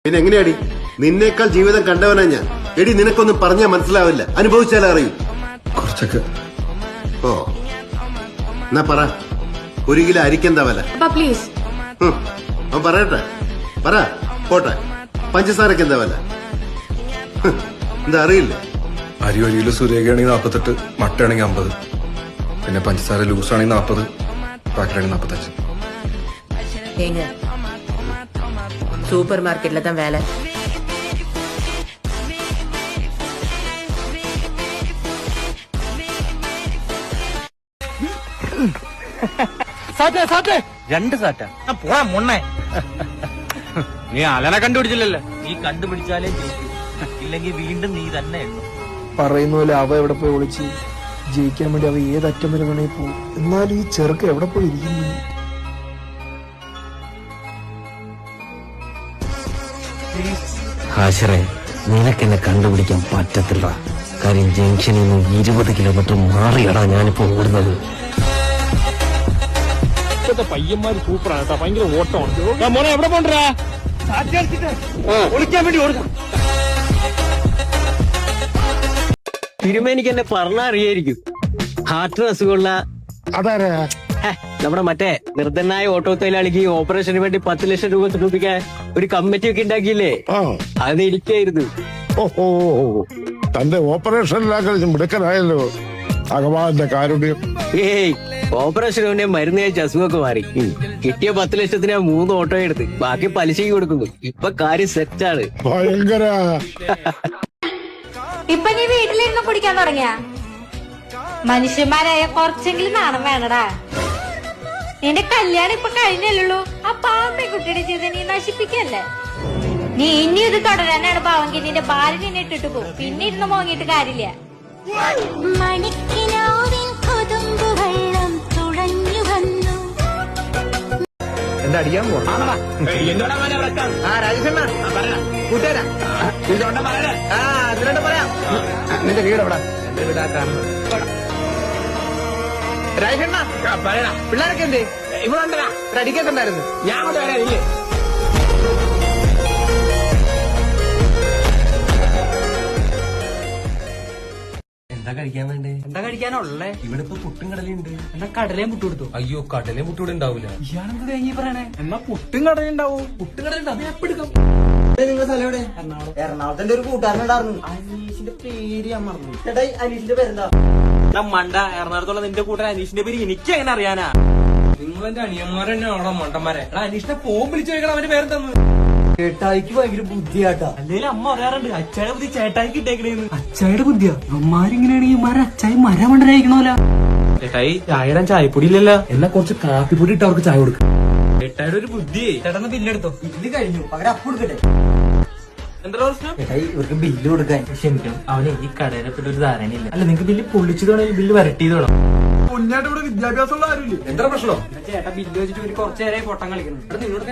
പിന്നെ എങ്ങനെയാടി? നിന്നേക്കാൾ ജീവിതം കണ്ടവനാ ഞാൻ. എടി നിനക്കൊന്നും പറഞ്ഞാ മനസ്സിലാവില്ല, അനുഭവിച്ചാലേ അറിയൂ. കുറച്ചൊക്കെ. ഓ എന്നാ പറ, 1 കിലോ അരിക്കെന്താ വില? പ്ലീസ് അവൻ പറയട്ടെ, പറ പോട്ടെ. പഞ്ചസാരക്ക് എന്താ വില? എന്താ അറിയില്ല? അരി 1 കിലോ സുരേഖയാണെങ്കിൽ 48, മട്ടയാണെങ്കിൽ 50, പിന്നെ പഞ്ചസാര ലൂസാണെങ്കിൽ 40, പാക്കറ്റാണെങ്കിൽ 45. ஏங்க சூப்பர் மார்க்கெட்ல தான் வேலை. രണ്ട് സാറ്റാ പോടാ മുണ്ണേ. നീ അലനെ കണ്ടുപിടിച്ചില്ലല്ലോ. നീ കണ്ടുപിടിച്ചാലേ ജയിക്കൂ, ഇല്ലെങ്കിൽ വീണ്ടും നീ തന്നെ എണ്ണു. പറയുന്ന പോലെ അവ എവിടെ പോയി ഒളിച്ച് ജയിക്കാൻ വേണ്ടി അവ ഏതറ്റം വരെ വേണേ പോകും. എന്നാലും ഈ ചെറുക്ക് എവിടെ പോയി ഇരിക്കുന്നു? ഹാശറെ, നിനക്കെന്നെ കണ്ടുപിടിക്കാൻ പറ്റത്തില്ല. കാര്യം ജംഗ്ഷനിൽ നിന്ന് 20 കിലോമീറ്റർ മാറിയടാ ഞാനിപ്പോ ഓടുന്നത്. പയ്യന്മാര് സൂപ്പറാണ് കേട്ടോ, ഭയങ്കര ഓട്ടമാണ്. മോനെ എവിടെ പോണ്ടാ? ഒളിക്കാൻ വേണ്ടി ഓടുക. തിരുമേനിക്ക് എന്നെ പറഞ്ഞാ അറിയായിരിക്കും. ഹാർട്ടിന് അസുഖമുള്ള അതാരാ? നമ്മുടെ മറ്റേ നിർദ്ധനായ ഓട്ടോ തൊഴിലാളിക്ക് ഓപ്പറേഷന് വേണ്ടി 10 ലക്ഷം രൂപ തുടിപ്പിക്കാൻ ഒരു കമ്മിറ്റി ഒക്കെ ഉണ്ടാക്കിയില്ലേ? അത് ഇരിക്കായിരുന്നു. ഓഹോ, തന്റെ ഓപ്പറേഷനിലാക്കൾ മിടുക്കനായല്ലോ. ഭഗവാന്റെ കാരുണ്യം. ഏയ്, ഓപ്പറേഷന് മുന്നേ മരുന്ന് കഴിച്ച അസുഖമൊക്കെ മാറി. കിട്ടിയ 10 ലക്ഷത്തിന് 3 ഓട്ടോ എടുത്ത് ബാക്കി പലിശയ്ക്ക് കൊടുക്കുന്നു. ഇപ്പൊ കാര്യം സെറ്റാണ്. ഭയങ്കര. ഇപ്പൊ നീ വീട്ടിലിരുന്ന് കുടിക്കാൻ തുടങ്ങിയ? മനുഷ്യന്മാരായ കുറച്ചെങ്കിലും നാണം വേണടാ. നിന്റെ കല്യാണം ഇപ്പൊ കഴിഞ്ഞല്ലോ. ആ പാമ്പെ കുട്ടിയുടെ ജീവിതം നീ നശിപ്പിക്കല്ലേ? നീ ഇനി ഇത് തുടരാനാണ് പാവെങ്കിൽ നിന്റെ ഭാര്യ നിന്നെ ഇട്ടിട്ട് പോകും. പിന്നെ ഇരുന്ന് മോങ്ങിയിട്ട് കാര്യമില്ല. എന്റെ അടിക്കാൻ പോവാ. നിന്റെ വീട് എവിടെ? രാജേണ്ണ പിള്ളേരൊക്കെ എന്തേ? ഇവിടെ ഉണ്ടടാ, അടിക്കൊക്കെ ഉണ്ടായിരുന്നു. ഞാൻ അങ്ങോട്ട് വരാം. ഇല്ലേ എന്താ കഴിക്കാൻ വേണ്ടേ? എന്താ കഴിക്കാനുള്ളേ? ഇവിടെ ഇപ്പൊ പുട്ടും കടലുണ്ട്. എന്നാ കടലയും പുട്ടു കൊടുത്തു. അയ്യോ, കടലയും പുട്ടും ഇവിടെ ഉണ്ടാവില്ല. ഇയാളെന്ത് തേങ്ങി പറയണേ? എന്നാ പുട്ടും കടലുണ്ടാവും. പുട്ടും കടലുണ്ട്, എപ്പോ എടുക്കാം? നിങ്ങളുടെ സ്ഥലം എവിടെ? എറണാകുളത്തിന്റെ ഒരു കൂട്ടുകാരനുണ്ടായിരുന്നു, അനീഷിന്റെ പേര് ഞാൻ മറന്നു. ചേട്ടാ, അനീഷിന്റെ പേരെന്താ? മണ്ട, എറണാകുളത്തുള്ള നിന്റെ കൂട്ടൻ അനീഷിന്റെ പേര് എനിക്ക് എങ്ങനെ അറിയാനാ? നിങ്ങൾ എന്റെ അനിയന്മാരെ തന്നെയാണോ മണ്ടന്മാരെ? അനീഷിനെ ഫോൺ വിളിച്ചു ചോദിക്കണം, അവന്റെ പേരെന്താന്ന്? ചേട്ടായിക്ക് ഭയങ്കര ബുദ്ധിയാട്ടാ. അല്ലെങ്കിൽ അമ്മ പറയാറുണ്ട് അച്ചായുടെ ബുദ്ധി ചേട്ടായിക്ക് ഇട്ടേക്കണേന്ന്. അച്ചായുടെ ബുദ്ധിയാ? അമ്മാരിങ്ങനെയാണെങ്കിൽ ഇമാരെ അച്ചായ മരമണ്ടനായിരിക്കണോല. ചേട്ടായി, ചായ ചായപ്പൊടി ഇല്ലല്ലോ. എന്നാ കുറച്ച് കാപ്പിപ്പൊടി ഇട്ട് അവർക്ക് ചായ കൊടുക്കും. ചേട്ടായുടെ ഒരു ബുദ്ധി. ചേട്ടന്ന് ബില്ലെടുത്തോ? ബില്ല് കഴിഞ്ഞു, പകരം അപ്പ് കൊടുക്കട്ടെ. എന്താ പ്രശ്നം? ചേട്ടായി, ഇവർക്ക് ബില്ല് കൊടുക്കാൻ. ക്ഷമിക്കണം, അവന് ഈ കടയിലെ പറ്റി ഒരു ധാരണയില്ല. അല്ല, നിങ്ങൾക്ക് ബില്ല് പൊള്ളിച്ചത് വേണം, ബില്ല് വരട്ടിയത് വേണം. പൊന്നായിട്ട് ഇവിടെ വിദ്യാഭ്യാസമുള്ള ആരുമില്ല. എന്താ പ്രശ്നം? ചേട്ടാ, ബില്ല് വെച്ചിട്ട് ഒരു കുറച്ചു നേരമായി പൊട്ടം കളിക്കണം. നിന്നോട്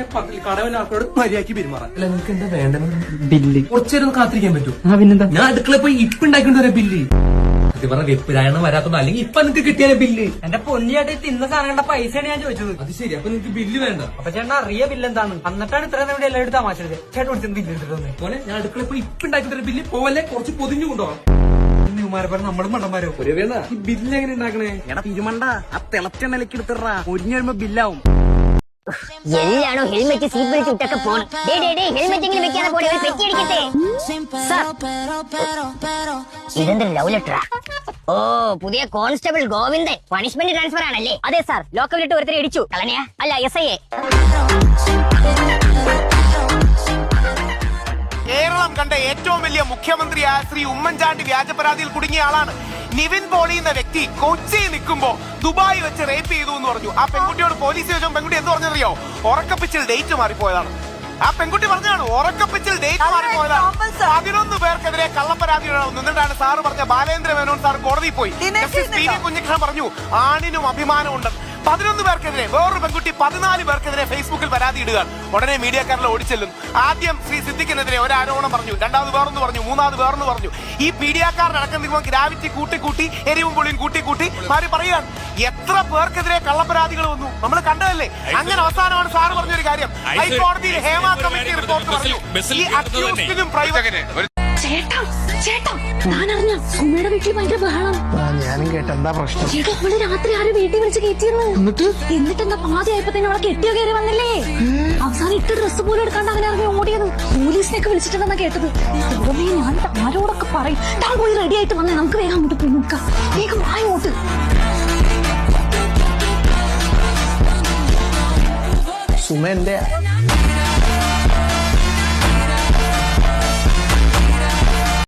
കടവൻ ആൾക്കാരോട് മര്യാദയ്ക്ക് പെരുമാറാം. അല്ല, നിങ്ങൾക്ക് എന്താ വേണ്ടത്? ബില്ല് കുറച്ചേരം കാത്തിരിക്കാൻ പറ്റും. പിന്നെന്താ? ഞാൻ അടുക്കള പോയി ഇപ്പൊ ഉണ്ടാക്കിണ്ട് വരാം ബില്ല്. അത് പറഞ്ഞ വെപ്പിരായണം വരാത്തോണ്ട്, അല്ലെങ്കിൽ ഇപ്പൊ നിങ്ങൾക്ക് കിട്ടിയാലേ ബില്ല്. എന്റെ പൊന്നിയായിട്ട് തിന്ന സാധനം കണ്ട പൈസയാണ് ഞാൻ ചോദിച്ചത്. അത് ശരി, അപ്പൊ നിങ്ങൾക്ക് ബില്ല് വേണ്ട. അപ്പൊ ചേട്ടൻ അറിയ ബില്ല് എന്താണ്? എന്നിട്ടാണ് ഇത്ര നേരം എല്ലാവരും തമാശ ചേട്ടൻ വിളിച്ചത് ബില്ല് എടുത്തിട്ട്. പോലെ ഞാൻ അടുക്കള പോയി ഇപ്പൊ ഉണ്ടാക്കിട്ട് ബില്ല് പോവല്ലേ, കുറച്ച് പൊതിഞ്ഞു കൊണ്ടുപോകാം. നമ്മളും മണ്ടന്മാരോ? ഒരു വേണ്ട, ഈ ബില്ല് എങ്ങനെ ഉണ്ടാക്കണേ? എടാ തിരുമണ്ട, ആ തിളച്ചെണ്ണലേക്ക് എടുത്തിടാ, ഒരിഞ്ഞു വരുമ്പോ ബില്ലാവും. എല്ലാണോ ഹെൽമെറ്റ് സീറ്റ് ബെൽറ്റ് ഇട്ടൊക്കെ പോണം. ഹെൽമെറ്റ് വെക്കാതെ പോലെ പെറ്റി അടിക്കട്ടെ. ഇതെന്തൊരു ലവ് ലെറ്ററാ? ഓ, പുതിയ കോൺസ്റ്റബിൾ ഗോവിന്ദൻ. പണിഷ്മെന്റ് ട്രാൻസ്ഫർ ആണല്ലേ? അതെ സാർ, ലോക്കലിട്ട് ഒരുത്തരെ ഇടിച്ചു. കളനയാ? അല്ല, SI. കേരളം കണ്ട ഏറ്റവും വലിയ മുഖ്യമന്ത്രിയായ ശ്രീ ഉമ്മൻചാണ്ടി വ്യാജ പരാതിയിൽ കുടുങ്ങിയ ആളാണ്. നിവിൻ പോളി എന്ന വ്യക്തി കൊച്ചിയിൽ നിൽക്കുമ്പോ ദുബായ് വെച്ച് റേപ്പ് ചെയ്തു എന്ന് പറഞ്ഞു. ആ പെൺകുട്ടിയോട് പോലീസ് ചോദിച്ചോ, പെൺകുട്ടി എന്ത് പറഞ്ഞറിയോ? ഉറക്കപ്പിച്ചിൽ ഡേറ്റ് മാറിപ്പോയതാണ്. ആ പെൺകുട്ടി പറഞ്ഞാണ് ഉറക്കപ്പിച്ചിൽ ഡേറ്റ് മാറിപ്പോയതാണ്. 11 പേർക്കെതിരെ കള്ളപ്പരാതി എന്നിട്ടാണ് സാറ് പറഞ്ഞ ബാലേന്ദ്ര മേനോൻ സാർ കോടതിയിൽ പോയി. ജസ്റ്റിസ് പി വി കുഞ്ഞികൃഷ്ണൻ പറഞ്ഞു ആണിനും അഭിമാനമുണ്ട്. 11 പേർക്കെതിരെ, വേറൊരു പെൺകുട്ടി 14 പേർക്കെതിരെ ഫേസ്ബുക്കിൽ പരാതി ഇടുകയാണ്. ഉടനെ മീഡിയക്കാരിൽ ഓടിച്ചെല്ലും. ആദ്യം ശ്രീ സിദ്ദിഖിനെതിരെ ഒരു ആരോപണം പറഞ്ഞു, രണ്ടാമത് വേറൊന്ന് പറഞ്ഞു, മൂന്നാമത് വേറൊന്ന് പറഞ്ഞു. ഈ മീഡിയക്കാരടക്കം നിൽക്കുമ്പോൾ ഗ്രാവിറ്റി കൂട്ടി എരിവും പുളിയും കൂട്ടി മാറി പറയുകയാണ്. എത്ര പേർക്കെതിരെ കള്ളപ്പരാതികൾ വന്നു നമ്മൾ കണ്ടതല്ലേ. അങ്ങനെ അവസാനമാണ് സാറ് പറഞ്ഞൊരു കാര്യം, ഹൈക്കോടതിയിൽ ഹേമ കമ്മിറ്റി റിപ്പോർട്ട് പറഞ്ഞു ഈ അക്യൂസ്ഡിനും പ്രൈവറ്റ്. ചേട്ടാ ചേട്ടാ ഞാൻ അറിഞ്ഞ സുമയുടെ വീട്ടിൽ ഭയങ്കര ബഹളം. ഞാനും കേട്ട എന്താ പ്രശ്നം? ചേട്ടാ അവള് രാത്രി ആരും വീട്ടിൽ വിളിച്ച് കയറ്റിയിരുന്നു. എന്നിട്ട് എന്താ പാതിയായപ്പോ തന്നെ അവളെ കെട്ടിയോ കയറി വന്നില്ലേ. അവസാനം ഇട്ട ഡ്രസ്സ് പോലും എടുക്കാണ്ട് അങ്ങനെ ഇറങ്ങി ഓടിയത്. പോലീസിനെയൊക്കെ വിളിച്ചിട്ടുണ്ടെന്നാ കേട്ടത്. ദൈവമേ, ഞാൻ ആരോടൊക്കെ പറയും. താൻ പോയി റെഡി ആയിട്ട് വന്നേ, നമുക്ക് വേഗം അങ്ങോട്ട് പോയി നോക്കാം. വേഗം അങ്ങോട്ട്. സുമ എന്റെ